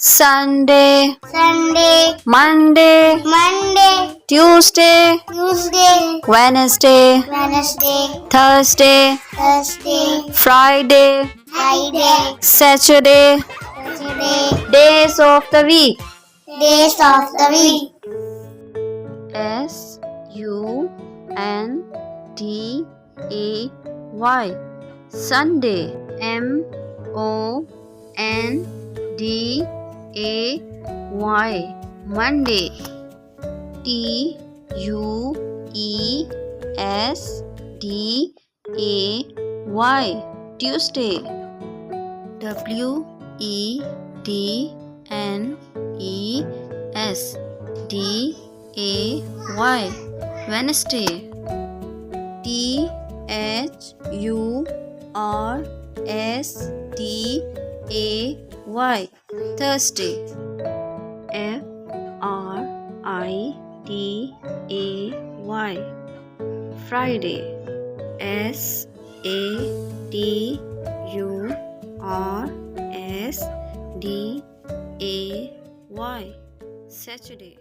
Sunday, Sunday, Monday, Monday, Tuesday, Tuesday, Wednesday, Wednesday, Thursday, Thursday, Friday, Friday, Saturday. Saturday, Days of the week. days of the week. Sunday. Sunday. Monday. Monday. Tuesday. Tuesday. Wednesday. Thursday. Friday. Saturday.